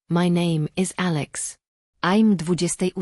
My name is Alyx. I'm 28.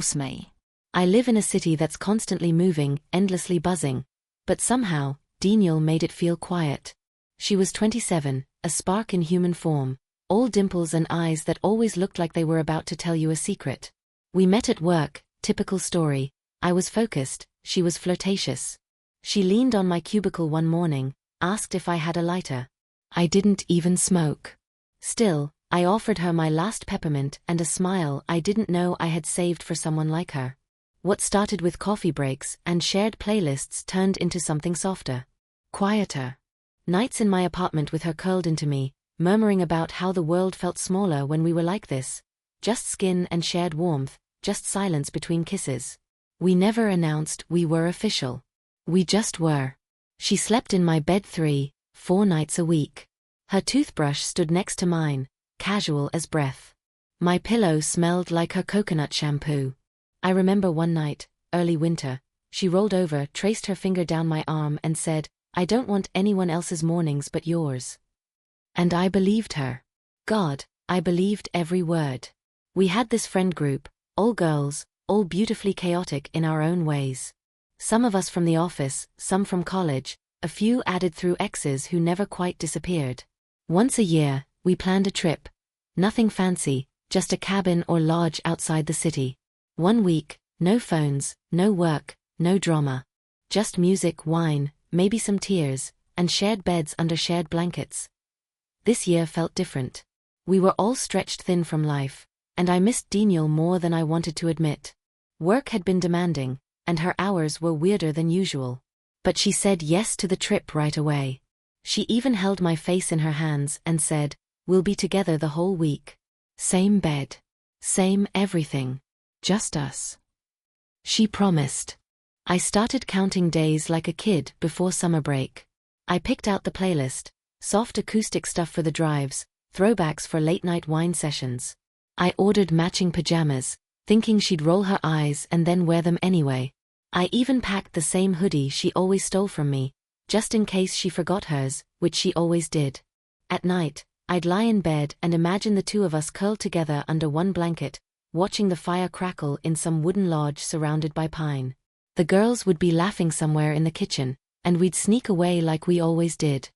I live in a city that's constantly moving, endlessly buzzing. But somehow, Daniel made it feel quiet. She was 27, a spark in human form, all dimples and eyes that always looked like they were about to tell you a secret. We met at work, typical story. I was focused, she was flirtatious. She leaned on my cubicle one morning, asked if I had a lighter. I didn't even smoke. Still, I offered her my last peppermint and a smile I didn't know I had saved for someone like her. What started with coffee breaks and shared playlists turned into something softer, quieter. Nights in my apartment with her curled into me, murmuring about how the world felt smaller when we were like this. Just skin and shared warmth, just silence between kisses. We never announced we were official. We just were. She slept in my bed 3-4 nights a week. Her toothbrush stood next to mine, casual as breath. My pillow smelled like her coconut shampoo. I remember one night, early winter, she rolled over, traced her finger down my arm and said, "I don't want anyone else's mornings but yours." And I believed her. God, I believed every word. We had this friend group, all girls, all beautifully chaotic in our own ways. Some of us from the office, some from college, a few added through exes who never quite disappeared. Once a year, we planned a trip. Nothing fancy, just a cabin or lodge outside the city. 1 week, no phones, no work, no drama. Just music, wine, maybe some tears, and shared beds under shared blankets. This year felt different. We were all stretched thin from life, and I missed Daniel more than I wanted to admit. Work had been demanding, and her hours were weirder than usual. But she said yes to the trip right away. She even held my face in her hands and said, "We'll be together the whole week. Same bed. Same everything. Just us." She promised. I started counting days like a kid before summer break. I picked out the playlist, soft acoustic stuff for the drives, throwbacks for late-night wine sessions. I ordered matching pajamas, thinking she'd roll her eyes and then wear them anyway. I even packed the same hoodie she always stole from me, just in case she forgot hers, which she always did. At night, I'd lie in bed and imagine the two of us curled together under one blanket, watching the fire crackle in some wooden lodge surrounded by pine. The girls would be laughing somewhere in the kitchen, and we'd sneak away like we always did.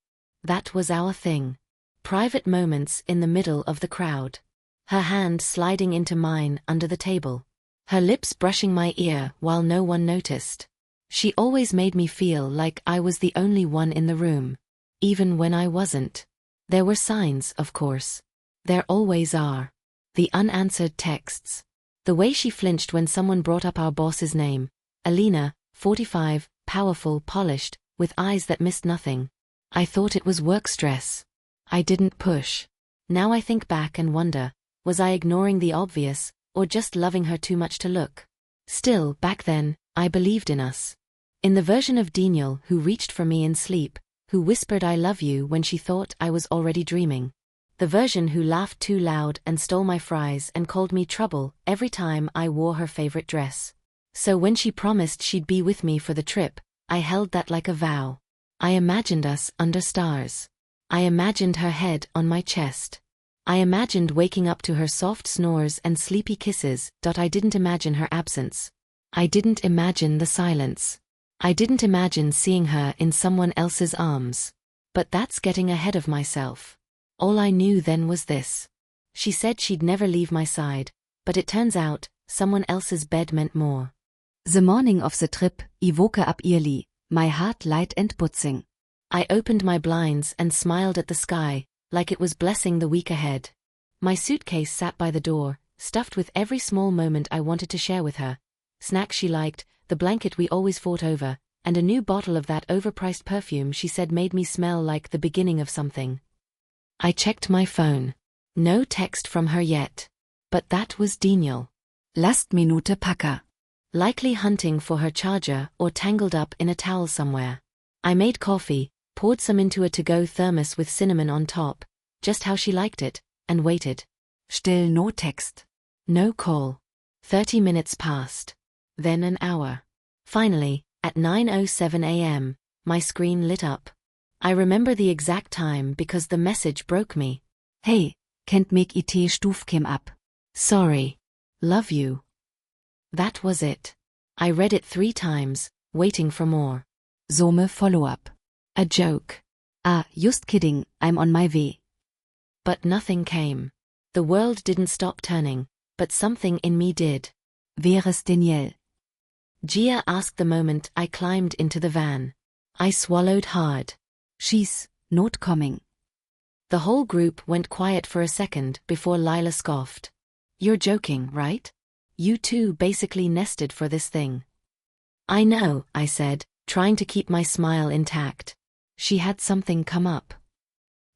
That was our thing. Private moments in the middle of the crowd. Her hand sliding into mine under the table. Her lips brushing my ear while no one noticed. She always made me feel like I was the only one in the room. Even when I wasn't. There were signs, of course. There always are. The unanswered texts. The way she flinched when someone brought up our boss's name. Alina, 45, powerful, polished, with eyes that missed nothing. I thought it was work stress. I didn't push. Now I think back and wonder, was I ignoring the obvious, or just loving her too much to look? Still, back then, I believed in us. In the version of Daniel who reached for me in sleep, who whispered "I love you" when she thought I was already dreaming. The version who laughed too loud and stole my fries and called me trouble every time I wore her favorite dress. So when she promised she'd be with me for the trip, I held that like a vow. I imagined us under stars. I imagined her head on my chest. I imagined waking up to her soft snores and sleepy kisses. I didn't imagine her absence. I didn't imagine the silence. I didn't imagine seeing her in someone else's arms. But that's getting ahead of myself. All I knew then was this. She said she'd never leave my side, but it turns out, someone else's bed meant more. The morning of the trip, I woke up early, my heart light and buzzing. I opened my blinds and smiled at the sky, like it was blessing the week ahead. My suitcase sat by the door, stuffed with every small moment I wanted to share with her. Snacks she liked, the blanket we always fought over, and a new bottle of that overpriced perfume she said made me smell like the beginning of something. I checked my phone. No text from her yet. But that was Daniel. Last minute packer. Likely hunting for her charger or tangled up in a towel somewhere. I made coffee, poured some into a to-go thermos with cinnamon on top, just how she liked it, and waited. Still no text. No call. 30 minutes passed. Then an hour. Finally, at 9:07 a.m., my screen lit up. I remember the exact time because the message broke me. Hey, kent meg IT Stufkem ab. Sorry. Love you. That was it. I read it 3 times, waiting for more. Some follow-up. A joke. Ah, just kidding, I'm on my way. But nothing came. The world didn't stop turning, but something in me did. Where's Danielle? Gia asked the moment I climbed into the van. I swallowed hard. She's not coming. The whole group went quiet for a second before Lila scoffed. You're joking, right? You two basically nested for this thing. I know, I said, trying to keep my smile intact. She had something come up.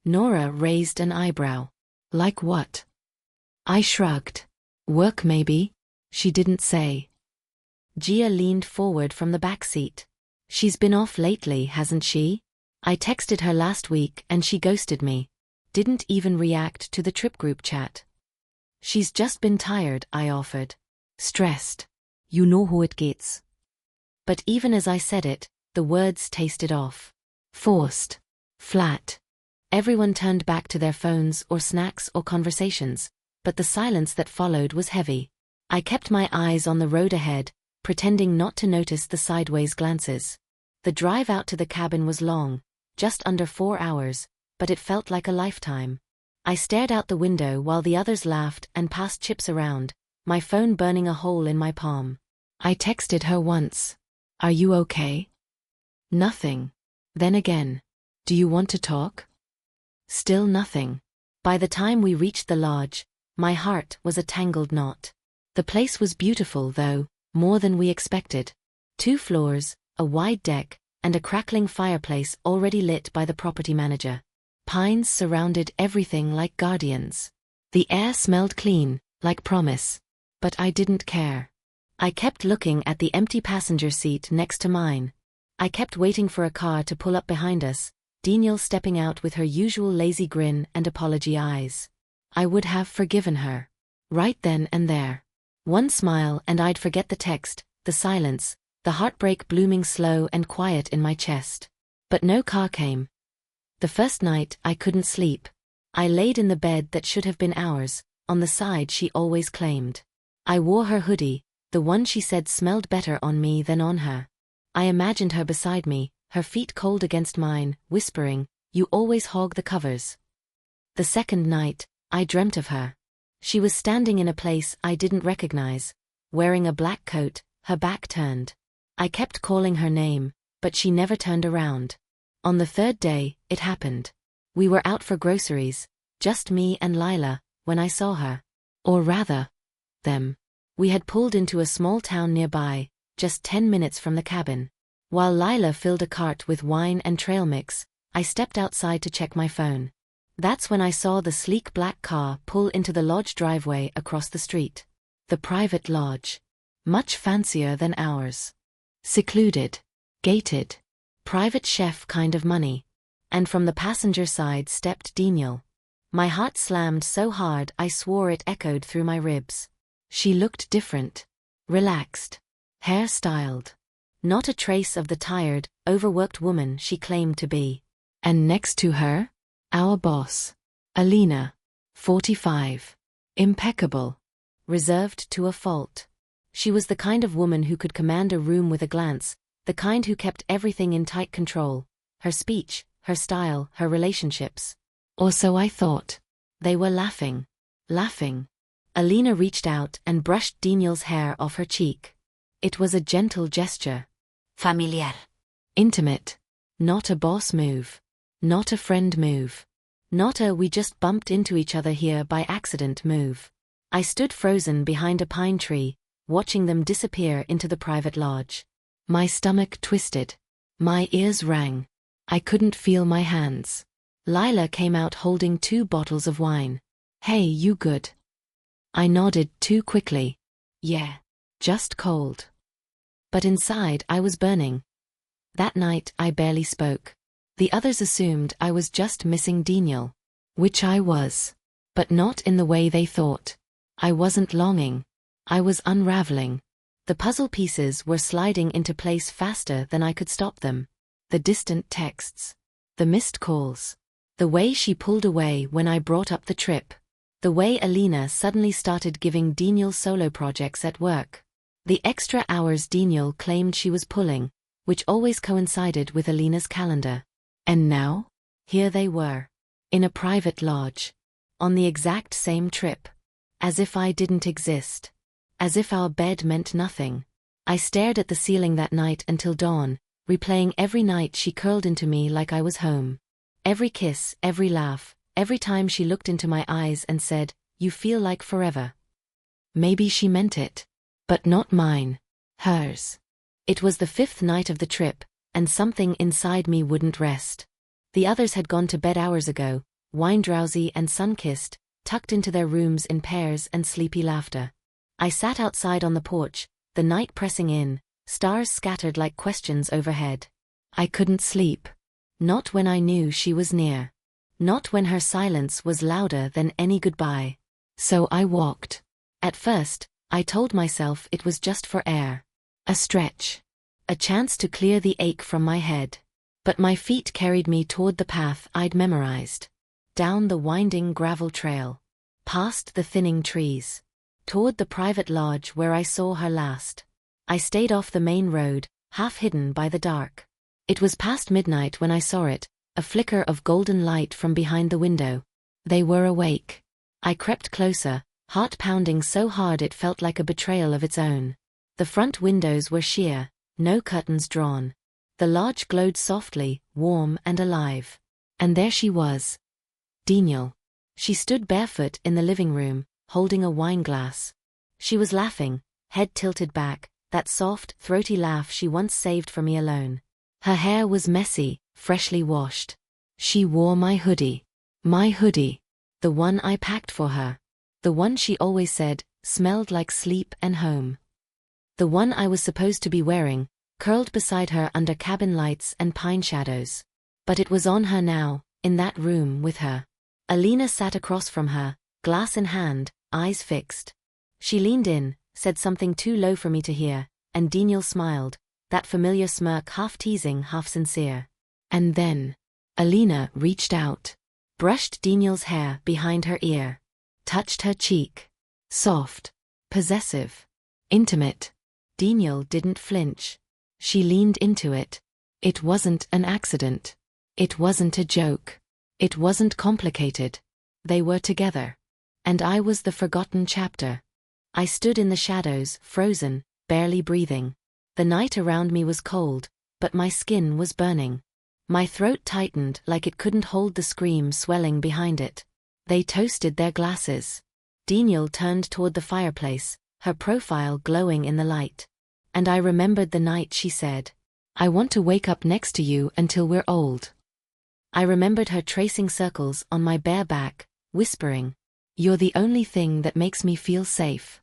Nora raised an eyebrow. Like what? I shrugged. Work maybe? She didn't say. Gia leaned forward from the back seat. She's been off lately, hasn't she? I texted her last week and she ghosted me. Didn't even react to the trip group chat. She's just been tired, I offered. Stressed. You know how it gets. But even as I said it, the words tasted off. Forced. Flat. Everyone turned back to their phones or snacks or conversations, but the silence that followed was heavy. I kept my eyes on the road ahead, pretending not to notice the sideways glances. The drive out to the cabin was long, just under 4 hours, but it felt like a lifetime. I stared out the window while the others laughed and passed chips around, my phone burning a hole in my palm. I texted her once. Are you okay? Nothing. Then again. Do you want to talk? Still nothing. By the time we reached the lodge, my heart was a tangled knot. The place was beautiful though, more than we expected. 2 floors, a wide deck, and a crackling fireplace already lit by the property manager. Pines surrounded everything like guardians. The air smelled clean, like promise. But I didn't care. I kept looking at the empty passenger seat next to mine. I kept waiting for a car to pull up behind us, Danielle stepping out with her usual lazy grin and apology eyes. I would have forgiven her. Right then and there. One smile and I'd forget the text, the silence, the heartbreak blooming slow and quiet in my chest. But no car came. The first night I couldn't sleep. I laid in the bed that should have been ours, on the side she always claimed. I wore her hoodie, the one she said smelled better on me than on her. I imagined her beside me, her feet cold against mine, whispering, "You always hog the covers." The second night, I dreamt of her. She was standing in a place I didn't recognize, wearing a black coat, her back turned. I kept calling her name, but she never turned around. On the 3rd day, it happened. We were out for groceries, just me and Lila, when I saw her. Or rather, them. We had pulled into a small town nearby, just 10 minutes from the cabin. While Lila filled a cart with wine and trail mix, I stepped outside to check my phone. That's when I saw the sleek black car pull into the lodge driveway across the street. The private lodge. Much fancier than ours. Secluded. Gated. Private chef kind of money. And from the passenger side stepped Danielle. My heart slammed so hard I swore it echoed through my ribs. She looked different. Relaxed. Hair styled. Not a trace of the tired, overworked woman she claimed to be. And next to her? Our boss. Alina. 45. Impeccable. Reserved to a fault. She was the kind of woman who could command a room with a glance, the kind who kept everything in tight control. Her speech, her style, her relationships. Or so I thought. They were laughing. Laughing. Alina reached out and brushed Danielle's hair off her cheek. It was a gentle gesture. Familiar. Intimate. Not a boss move. Not a friend move. Not a we just bumped into each other here by accident move. I stood frozen behind a pine tree, watching them disappear into the private lodge. My stomach twisted. My ears rang. I couldn't feel my hands. Lila came out holding 2 bottles of wine. Hey, you good? I nodded too quickly. Yeah. Just cold. But inside I was burning. That night I barely spoke. The others assumed I was just missing Danielle. Which I was. But not in the way they thought. I wasn't longing. I was unraveling. The puzzle pieces were sliding into place faster than I could stop them. The distant texts. The missed calls. The way she pulled away when I brought up the trip. The way Alina suddenly started giving Daniel solo projects at work. The extra hours Daniel claimed she was pulling, which always coincided with Alina's calendar. And now? Here they were. In a private lodge. On the exact same trip. As if I didn't exist. As if our bed meant nothing. I stared at the ceiling that night until dawn, replaying every night she curled into me like I was home. Every kiss, every laugh, every time she looked into my eyes and said, "You feel like forever." Maybe she meant it. But not mine. Hers. It was the 5th night of the trip, and something inside me wouldn't rest. The others had gone to bed hours ago, wine-drowsy and sun-kissed, tucked into their rooms in pairs and sleepy laughter. I sat outside on the porch, the night pressing in, stars scattered like questions overhead. I couldn't sleep. Not when I knew she was near. Not when her silence was louder than any goodbye. So I walked. At first, I told myself it was just for air. A stretch. A chance to clear the ache from my head. But my feet carried me toward the path I'd memorized. Down the winding gravel trail. Past the thinning trees. Toward the private lodge where I saw her last. I stayed off the main road, half hidden by the dark. It was past midnight when I saw it, a flicker of golden light from behind the window. They were awake. I crept closer, heart pounding so hard it felt like a betrayal of its own. The front windows were sheer, no curtains drawn. The lodge glowed softly, warm and alive. And there she was. Daniel. She stood barefoot in the living room, holding a wine glass. She was laughing, head tilted back, that soft, throaty laugh she once saved for me alone. Her hair was messy, freshly washed. She wore my hoodie. My hoodie. The one I packed for her. The one she always said, smelled like sleep and home. The one I was supposed to be wearing, curled beside her under cabin lights and pine shadows. But it was on her now, in that room with her. Alina sat across from her, glass in hand, eyes fixed. She leaned in, said something too low for me to hear, and Daniel smiled, that familiar smirk half teasing, half sincere. And then, Alina reached out, brushed Daniel's hair behind her ear, touched her cheek. Soft, possessive, intimate. Daniel didn't flinch. She leaned into it. It wasn't an accident. It wasn't a joke. It wasn't complicated. They were together. And I was the forgotten chapter. I stood in the shadows, frozen, barely breathing. The night around me was cold, but my skin was burning. My throat tightened like it couldn't hold the scream swelling behind it. They toasted their glasses. Daniel turned toward the fireplace, her profile glowing in the light. And I remembered the night she said, "I want to wake up next to you until we're old." I remembered her tracing circles on my bare back, whispering, "You're the only thing that makes me feel safe."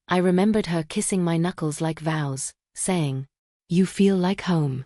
I remembered her kissing my knuckles like vows, saying, "You feel like home."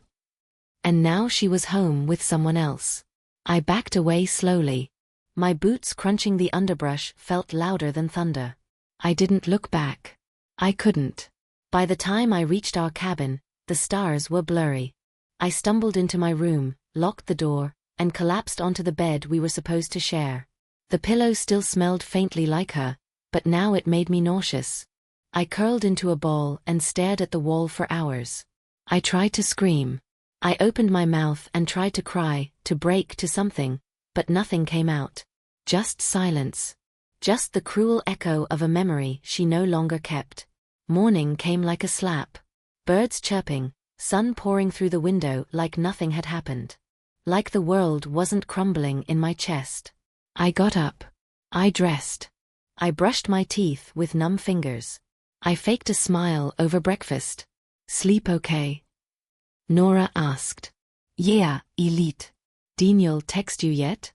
And now she was home with someone else. I backed away slowly. My boots crunching the underbrush felt louder than thunder. I didn't look back. I couldn't. By the time I reached our cabin, the stars were blurry. I stumbled into my room, locked the door, and collapsed onto the bed we were supposed to share. The pillow still smelled faintly like her, but now it made me nauseous. I curled into a ball and stared at the wall for hours. I tried to scream. I opened my mouth and tried to cry, to break to something, but nothing came out. Just silence. Just the cruel echo of a memory she no longer kept. Morning came like a slap. Birds chirping, sun pouring through the window like nothing had happened. Like the world wasn't crumbling in my chest. I got up. I dressed. I brushed my teeth with numb fingers. I faked a smile over breakfast. "Sleep okay?" Nora asked. "Yeah, Elite. Daniel text you yet?"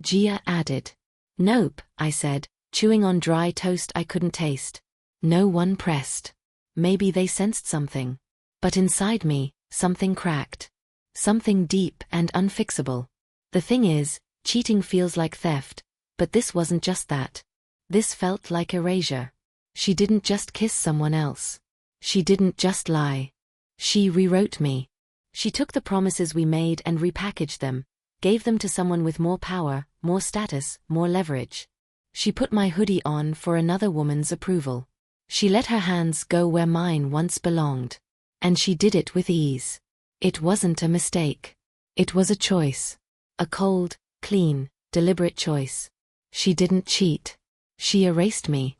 Gia added. "Nope," I said, chewing on dry toast I couldn't taste. No one pressed. Maybe they sensed something. But inside me, something cracked. Something deep and unfixable. The thing is, cheating feels like theft, but this wasn't just that. This felt like erasure. She didn't just kiss someone else. She didn't just lie. She rewrote me. She took the promises we made and repackaged them, gave them to someone with more power, more status, more leverage. She put my hoodie on for another woman's approval. She let her hands go where mine once belonged. And she did it with ease. It wasn't a mistake. It was a choice. A cold, clean, deliberate choice. She didn't cheat. She erased me.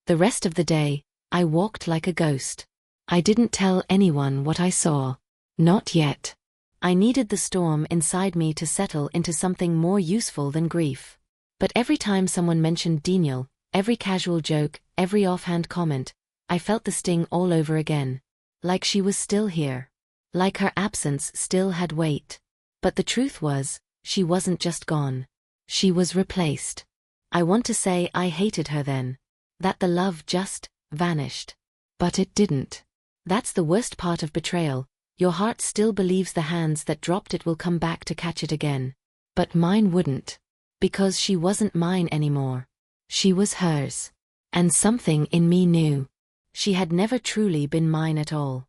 The rest of the day, I walked like a ghost. I didn't tell anyone what I saw. Not yet. I needed the storm inside me to settle into something more useful than grief. But every time someone mentioned Daniel, every casual joke, every offhand comment, I felt the sting all over again. Like she was still here. Like her absence still had weight. But the truth was, she wasn't just gone. She was replaced. I want to say I hated her then. That the love just vanished. But it didn't. That's the worst part of betrayal. Your heart still believes the hands that dropped it will come back to catch it again. But mine wouldn't. Because she wasn't mine anymore. She was hers. And something in me knew. She had never truly been mine at all.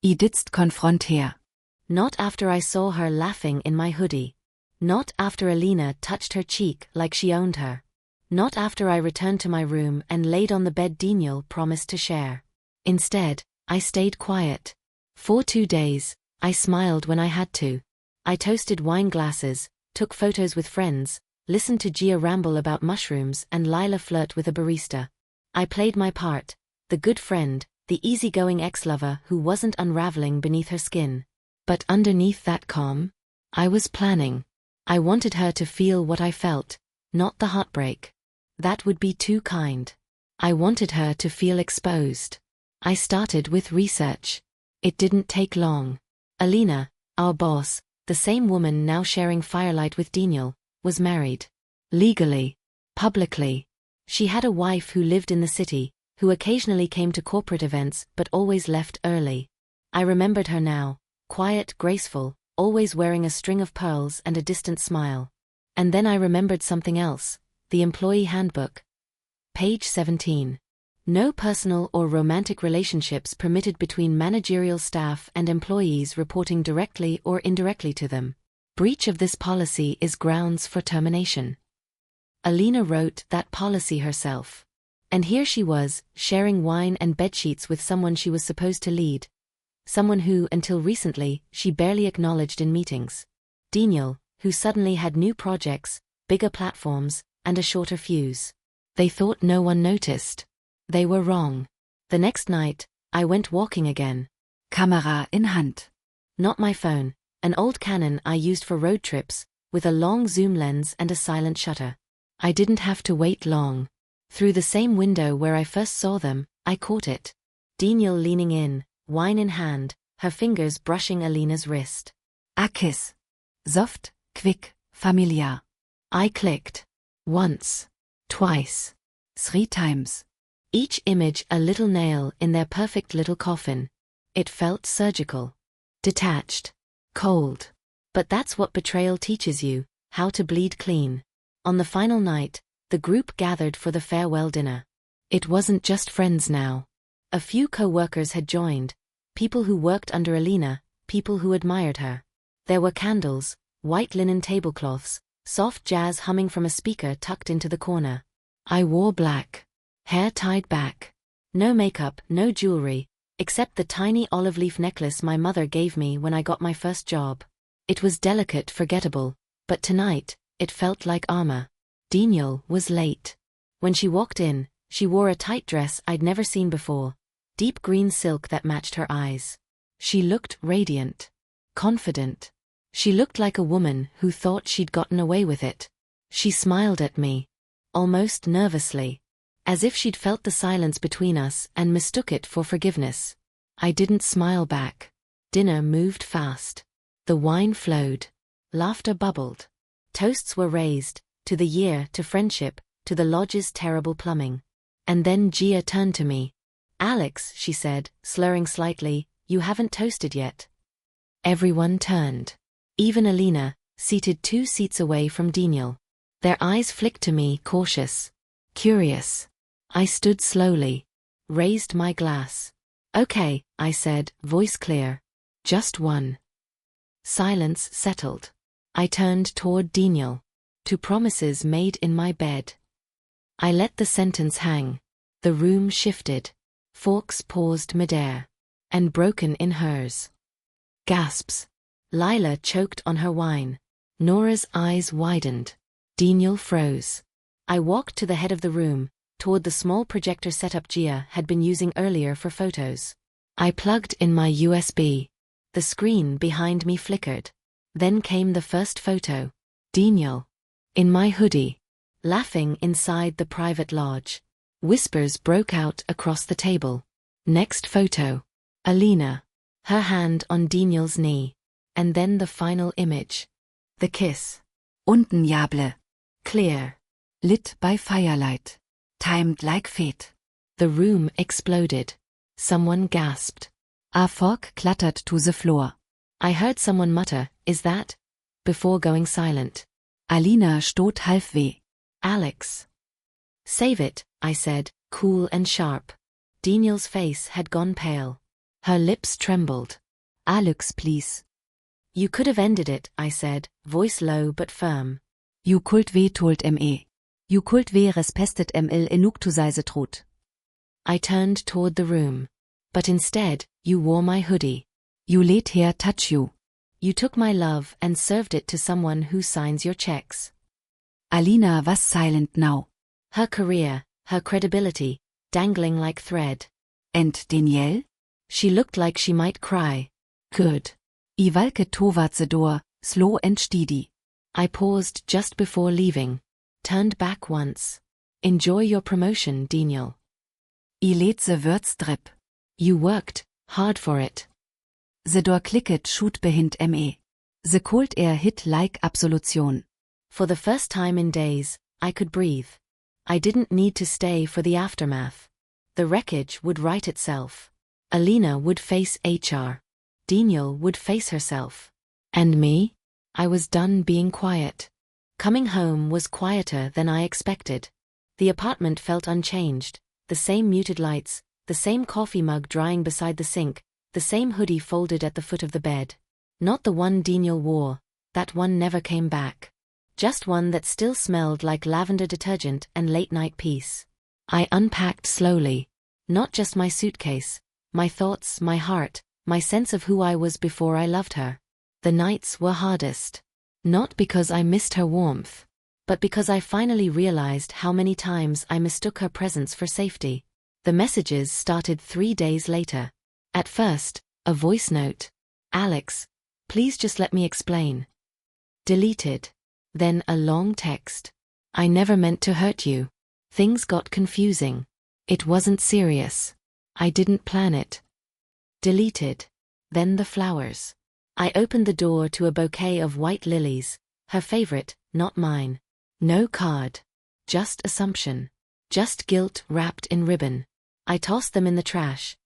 Iditzt konfront her. Not after I saw her laughing in my hoodie. Not after Alina touched her cheek like she owned her. Not after I returned to my room and laid on the bed Daniel promised to share. Instead, I stayed quiet. For 2 days, I smiled when I had to. I toasted wine glasses, took photos with friends, listened to Gia ramble about mushrooms and Lila flirt with a barista. I played my part, the good friend, the easygoing ex-lover who wasn't unraveling beneath her skin. But underneath that calm, I was planning. I wanted her to feel what I felt, not the heartbreak. That would be too kind. I wanted her to feel exposed. I started with research. It didn't take long. Alina, our boss, the same woman now sharing firelight with Daniel, was married. Legally. Publicly. She had a wife who lived in the city, who occasionally came to corporate events but always left early. I remembered her now, quiet, graceful, always wearing a string of pearls and a distant smile. And then I remembered something else, the employee handbook. Page 17. No personal or romantic relationships permitted between managerial staff and employees reporting directly or indirectly to them. Breach of this policy is grounds for termination. Alina wrote that policy herself. And here she was, sharing wine and bedsheets with someone she was supposed to lead. Someone who, until recently, she barely acknowledged in meetings. Daniel, who suddenly had new projects, bigger platforms, and a shorter fuse. They thought no one noticed. They were wrong. The next night, I went walking again. Kamera in Hand. Not my phone, an old Canon I used for road trips, with a long zoom lens and a silent shutter. I didn't have to wait long. Through the same window where I first saw them, I caught it. Daniel leaning in, wine in hand, her fingers brushing Alina's wrist. A kiss. Soft, quick, familiar. I clicked. Once. Twice. 3 times. Each image a little nail in their perfect little coffin. It felt surgical. Detached. Cold. But that's what betrayal teaches you, how to bleed clean. On the final night, the group gathered for the farewell dinner. It wasn't just friends now. A few co-workers had joined, people who worked under Alina, people who admired her. There were candles, white linen tablecloths, soft jazz humming from a speaker tucked into the corner. I wore black. Hair tied back. No makeup, no jewelry, except the tiny olive leaf necklace my mother gave me when I got my first job. It was delicate, forgettable, but tonight, it felt like armor. Daniel was late. When she walked in, she wore a tight dress I'd never seen before, deep green silk that matched her eyes. She looked radiant. Confident. She looked like a woman who thought she'd gotten away with it. She smiled at me. Almost nervously. As if she'd felt the silence between us and mistook it for forgiveness. I didn't smile back. Dinner moved fast. The wine flowed. Laughter bubbled. Toasts were raised, to the year, to friendship, to the lodge's terrible plumbing. And then Gia turned to me. "Alyx," she said, slurring slightly, "you haven't toasted yet." Everyone turned. Even Alina, seated 2 seats away from Daniel. Their eyes flicked to me, cautious. Curious. I stood slowly. Raised my glass. "Okay," I said, voice clear. "Just one." Silence settled. I turned toward Daniel. "To promises made in my bed." I let the sentence hang. The room shifted. Forks paused midair. And broken in hers. Gasps. Lila choked on her wine. Nora's eyes widened. Daniel froze. I walked to the head of the room, toward the small projector setup Gia had been using earlier for photos. I plugged in my USB. The screen behind me flickered. Then came the first photo. Daniel. In my hoodie. Laughing inside the private lodge. Whispers broke out across the table. Next photo. Alina. Her hand on Daniel's knee. And then the final image. The kiss. Undeniable. Clear. Lit by firelight. Timed like fate. The room exploded. Someone gasped. A fork clattered to the floor. I heard someone mutter, "Is that?" before going silent. Alina stot half weh. Alyx. Save it, I said, cool and sharp. Daniel's face had gone pale. Her lips trembled. Alyx, please. You could have ended it, I said, voice low but firm. You kult weh told me. You kult weh respestet ml enuk to sei trot. I turned toward the room. But instead, you wore my hoodie. You let her touch you. You took my love and served it to someone who signs your checks. Alina was silent now. Her career, her credibility, dangling like thread. And Danielle? She looked like she might cry. Good. I walked toward the door, slow and steady. I paused just before leaving. Turned back once. Enjoy your promotion, Daniel. I let the words drip. You worked hard for it. The door clicked shoot behind me. The cold air hit like absolution. For the first time in days, I could breathe. I didn't need to stay for the aftermath. The wreckage would right itself. Alina would face HR. Daniel would face herself. And me? I was done being quiet. Coming home was quieter than I expected. The apartment felt unchanged. The same muted lights, the same coffee mug drying beside the sink, the same hoodie folded at the foot of the bed. Not the one Daniel wore, that one never came back. Just one that still smelled like lavender detergent and late-night peace. I unpacked slowly. Not just my suitcase, my thoughts, my heart, my sense of who I was before I loved her. The nights were hardest. Not because I missed her warmth, but because I finally realized how many times I mistook her presence for safety. The messages started 3 days later. At first, a voice note. Alyx, please just let me explain. Deleted. Then a long text. I never meant to hurt you. Things got confusing. It wasn't serious. I didn't plan it. Deleted. Then the flowers. I opened the door to a bouquet of white lilies, her favorite, not mine. No card. Just assumption. Just guilt wrapped in ribbon. I tossed them in the trash.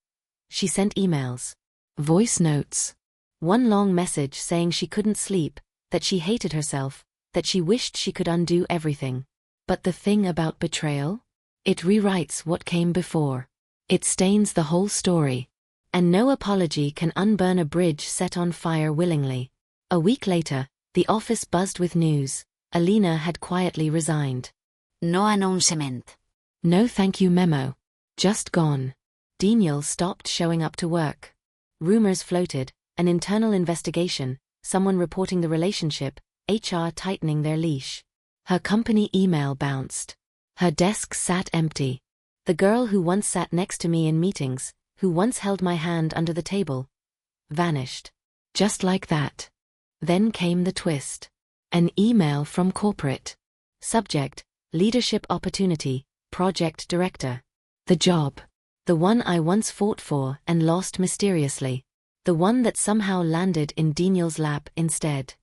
She sent emails. Voice notes. One long message saying she couldn't sleep, that she hated herself, that she wished she could undo everything. But the thing about betrayal? It rewrites what came before. It stains the whole story. And no apology can unburn a bridge set on fire willingly. A week later, the office buzzed with news. Alina had quietly resigned. No announcement. No thank you memo. Just gone. Daniel stopped showing up to work. Rumors floated, an internal investigation, someone reporting the relationship, HR tightening their leash. Her company email bounced. Her desk sat empty. The girl who once sat next to me in meetings, who once held my hand under the table, vanished. Just like that. Then came the twist. An email from corporate. Subject, leadership opportunity, project director. The job. The one I once fought for and lost mysteriously. The one that somehow landed in Daniel's lap instead.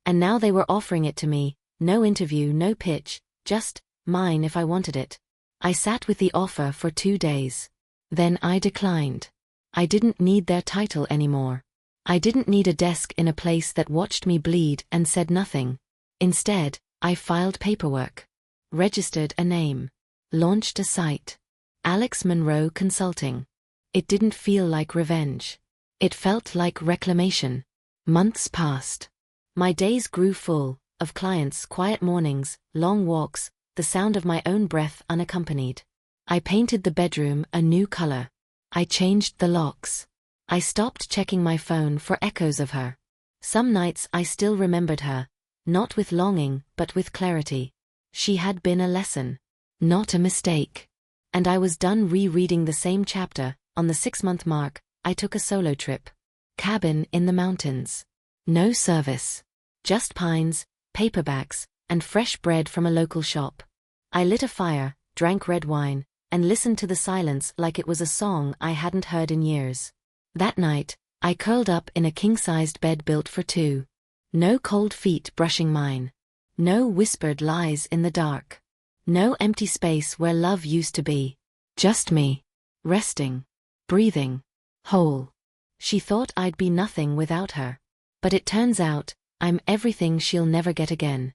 And now they were offering it to me, no interview, no pitch, just, mine if I wanted it. I sat with the offer for 2 days. Then I declined. I didn't need their title anymore. I didn't need a desk in a place that watched me bleed and said nothing. Instead, I filed paperwork. Registered a name. Launched a site. Alyx Monroe Consulting. It didn't feel like revenge. It felt like reclamation. Months passed. My days grew full, of clients, quiet mornings, long walks, the sound of my own breath unaccompanied. I painted the bedroom a new color. I changed the locks. I stopped checking my phone for echoes of her. Some nights I still remembered her, not with longing but with clarity. She had been a lesson, not a mistake. And I was done rereading the same chapter. On the 6-month mark, I took a solo trip. Cabin in the mountains. No service. Just pines, paperbacks, and fresh bread from a local shop. I lit a fire, drank red wine, and listened to the silence like it was a song I hadn't heard in years. That night, I curled up in a king-sized bed built for two. No cold feet brushing mine. No whispered lies in the dark. No empty space where love used to be. Just me. Resting. Breathing. Whole. She thought I'd be nothing without her. But it turns out, I'm everything she'll never get again.